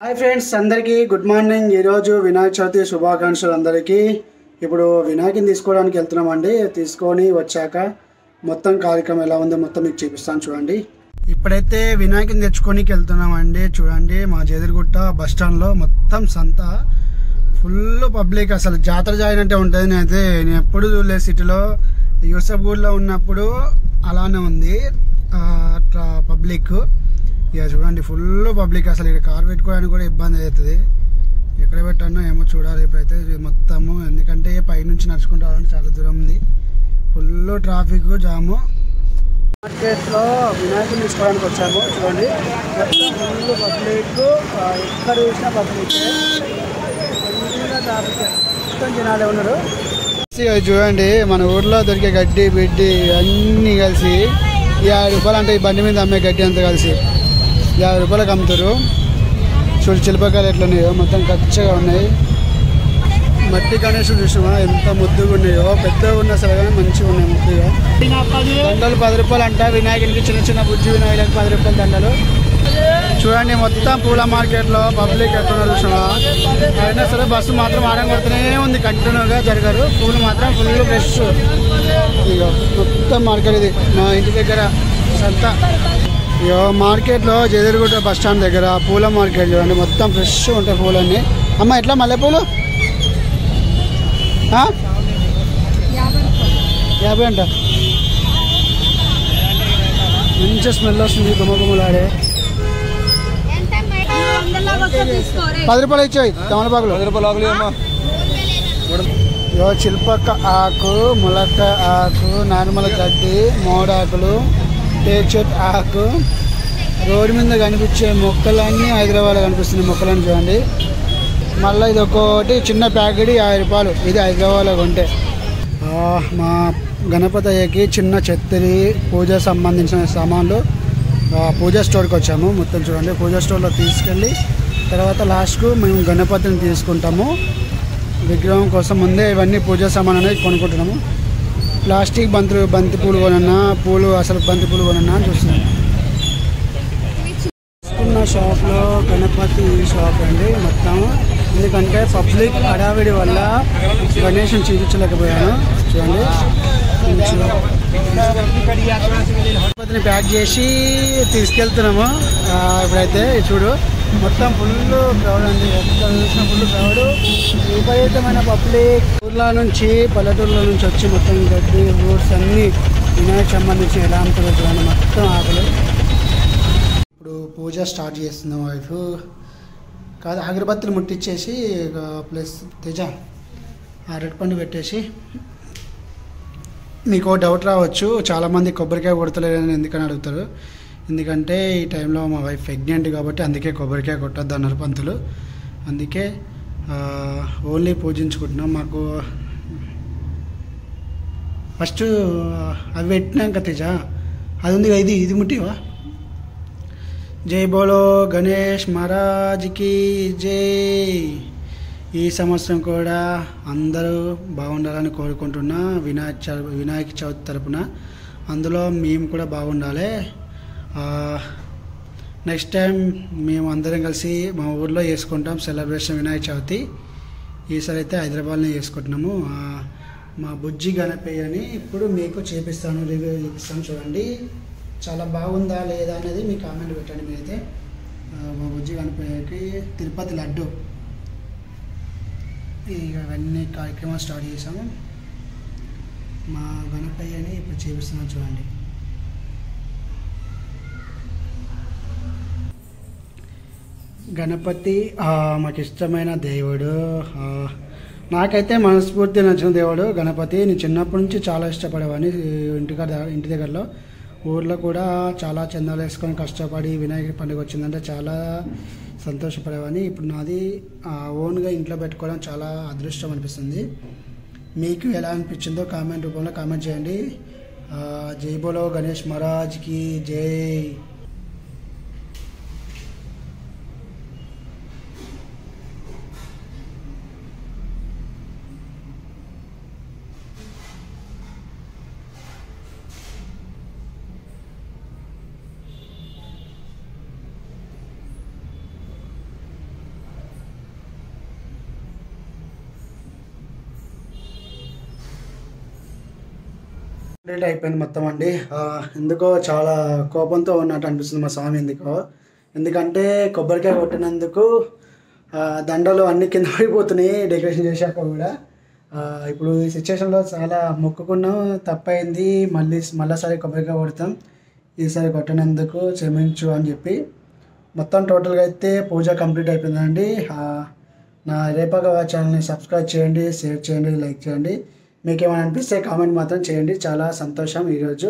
Hi friends, అందరికీ good morning. ఈరోజు వినాయక చవితి శుభాకాంక్షలు అందరికీ. ఇప్పుడు వినాయకుని తీసుకోవడానికి వెళ్తున్నామండి. తీసుకొని వచ్చాక మొత్తం కార్యక్రమం ఎలా ఉందో మొత్తం మీకు చూపిస్తాను చూడండి. ఇప్పుడైతే వినాయకుని తెచ్చుకోనికి వెళ్తున్నామండి. చూడండి, మా జేదిరిగుట్ట బస్ స్టాండ్లో మొత్తం సంత ఫుల్ పబ్లిక్. అసలు జాతర జాయినట్టే ఉంటుంది. నేను ఎప్పుడు చూడలేదు సిటీలో. యూసఫ్గూడ్లో ఉన్నప్పుడు అలానే ఉంది అట్లా పబ్లిక్. ఇక చూడండి, ఫుల్ పబ్లిక్. అసలు ఇక్కడ కార్ పెట్టుకోవడానికి కూడా ఇబ్బంది అవుతుంది. ఎక్కడ పెట్టానో ఏమో చూడాలి ఇప్పుడైతే మొత్తము. ఎందుకంటే పైనుంచి నడుచుకుంటూ రావాలంటే చాలా దూరం ఉంది. ఫుల్ ట్రాఫిక్ జాము. మార్కెట్లో వినాయకుని తీసుకోవడానికి వచ్చాము. చూడండి, మొత్తం ఫుల్ పబ్లిక్. ఎక్కడ చూసినా పబ్లిక్, ట్రాఫిక్, మొత్తం జనాలే ఉన్నారు. చూడండి, మన ఊర్లో దొరికే గడ్డి బిడ్డి అన్నీ కలిసి 50 రూపాయలు అంటే ఈ బండి మీద అమ్మే గడ్డి అంతా కలిసి 50 రూపాయలకు అమ్ముతారు. చూడు శిల్పకాలు ఎట్లున్నాయో, మొత్తం కచ్చగా ఉన్నాయి. మట్టి గణేశుడు చూసినా ఎంత ముద్దుగా ఉన్నాయో. పెద్దగా ఉన్న సరే కానీ మంచిగా ఉన్నాయి ముద్దుగా. దండలు 10 రూపాయలు అంట. వినాయకునికి చిన్న చిన్న బుజ్జి వినాయకులకు 10 రూపాయలు దండలు. చూడండి, మొత్తం పూల మార్కెట్లో పబ్లిక్ ఎట్లున్నా చూసినా. అయినా సరే బస్సు మాత్రం ఆడం కొడుతూనే ఉంది, కంటిన్యూగా జరగరు. పూలు మాత్రం ఫుల్ ఫ్రెష్. ఇక మొత్తం మార్కెట్ ఇది మా ఇంటి దగ్గర సంత. ఇక మార్కెట్లో జేదిరిగుట్ట బస్ స్టాండ్ దగ్గర పూల మార్కెట్ చూడండి, మొత్తం ఫ్రెష్ ఉంటాయి పూలన్నీ. అమ్మ ఎట్లా మల్లెపూలు 50 అంట. మంచి స్మెల్ వస్తుంది, గుమ్మగుమ్మలాడే. 10 రూపాయలు ఇచ్చాయి తమలపాకులు. 10 రూపాయలు. చిల్పక్క ఆకు, ములక్క ఆకు, నార్మల్ గడ్డి, మోడాకులు, టేక్ ఆకు. రోడ్డు మీద కనిపించే మొక్కలన్నీ హైదరాబాద్లో కనిపిస్తున్నాయి మొక్కలన్నీ చూడండి. మళ్ళీ ఇది ఒక్కొక్కటి చిన్న ప్యాకెట్ 50 రూపాయలు. ఇది హైదరాబాద్లో కొంటే. మా గణపతయ్యకి చిన్న చెత్తరి పూజ సంబంధించిన సామాన్లు పూజా స్టోర్కి వచ్చాము. మొత్తం చూడండి, పూజా స్టోర్లో తీసుకెళ్ళి తర్వాత లాస్ట్కు మేము గణపతిని తీసుకుంటాము. విగ్రహం కోసం ముందే ఇవన్నీ పూజా సామాన్ అనేది కొనుక్కుంటున్నాము. ప్లాస్టిక్ బంతి పూలు కొనన్నా, పూలు అసలు బంతి పూలు కొనన్నా అని చూస్తున్నాము. తీసుకున్న షాప్లో గణపతి షాప్ అండి మొత్తం. ఎందుకంటే పబ్లిక్ హడావిడి వల్ల గణేశుని చూపించలేకపోయాను. చూడండి, గణపతిని ప్యాక్ చేసి తీసుకెళ్తున్నాము. ఇప్పుడైతే చూడు, మొత్తం ఫుల్ క్రౌడ్ అండి. ఎక్కడ చూసినా ఫుల్ క్రౌడ్, విపరీతమైన పబ్లిక్. ఊర్ల నుంచి పల్లెటూర్ల నుంచి వచ్చి మొత్తం గడ్డి ఫ్రూట్స్ అన్నీ వినాయక సంబంధించి ఎలా అమ్ముతారో చూడండి, మొత్తం ఆకులు. ఇప్పుడు పూజ స్టార్ట్ చేస్తున్నాం. వైఫ్ కాదు, అగరబత్తులు ముట్టించేసి ప్లస్ తేజ అరటిపండు పెట్టేసి. మీకు డౌట్ రావచ్చు, చాలామంది కొబ్బరికాయ కొడతలేరని ఎందుకని అడుగుతారు. ఎందుకంటే ఈ టైంలో మా వైఫ్ ప్రెగ్నెంట్ కాబట్టి అందుకే కొబ్బరికాయ కొట్టద్దు అన్నారు పంతులు. అందుకే ఓన్లీ పూజించుకుంటున్నాం. మాకు ఫస్ట్ అవి పెట్టినాక తేజ అది ఉంది, ఇది ముట్టివా. జై బోలో గణేష్ మహారాజ్కి జై. ఈ సంవత్సరం కూడా అందరూ బాగుండాలని కోరుకుంటున్నా వినాయక చవితి తరపున. అందులో మేము కూడా బాగుండాలి. నెక్స్ట్ టైం మేము అందరం కలిసి మా ఊర్లో చేసుకుంటాం సెలబ్రేషన్ వినాయక చవితి. ఈసారి అయితే హైదరాబాద్లో చేసుకుంటున్నాము. మా బుజ్జి గణపయ్యని ఇప్పుడు మీకు చూపిస్తాను, రివ్యూ చూపిస్తాను. చూడండి, చాలా బాగుందా లేదా అనేది మీ కామెంట్ పెట్టండి. మీరైతే మా బుజ్జి గణపయ్యకి తిరుపతి లడ్డు ఇవన్నీ కార్యక్రమాలు స్టార్ట్ చేసాము. మా గణపయ్యని ఇప్పుడు చూపిస్తున్నాను చూడండి. గణపతి మాకు ఇష్టమైన దేవుడు. నాకైతే మనస్ఫూర్తి నచ్చిన దేవుడు గణపతి. నేను చిన్నప్పటి నుంచి చాలా ఇష్టపడేవాడిని. ఇంటి దగ్గరలో ఊర్లో కూడా చాలా చందాలు వేసుకొని కష్టపడి వినాయకుడి పండుగ వచ్చిందంటే చాలా సంతోషపడేవాడిని. ఇప్పుడు నాది ఓన్గా ఇంట్లో పెట్టుకోవడం చాలా అదృష్టం అనిపిస్తుంది. మీకు ఎలా అనిపించిందో కామెంట్ రూపంలో కామెంట్ చేయండి. జై బోలో గణేష్ మహారాజ్కి జై. కంప్లీట్ అయిపోయింది మొత్తం అండి. ఎందుకో చాలా కోపంతో ఉన్నట్టు అనిపిస్తుంది మా స్వామి ఎందుకంటే కొబ్బరికాయ కొట్టినందుకు దండలు అన్ని కింద పడిపోతున్నాయి డెకరేషన్ చేశాక కూడా. ఇప్పుడు ఈ సిచ్యువేషన్లో చాలా మొక్కుకున్నాం, తప్పైంది, మళ్ళీసారి కొబ్బరికాయ కొడతాం, ఈసారి కొట్టినందుకు క్షమించు అని చెప్పి మొత్తం టోటల్గా అయితే పూజ కంప్లీట్ అయిపోయిందండి. నా రేపాక ఛానల్ని సబ్స్క్రైబ్ చేయండి, షేర్ చేయండి, లైక్ చేయండి. మీకు ఏమైనా అనిపిస్తే కామెంట్ మాత్రం చేయండి. చాలా సంతోషం ఈరోజు.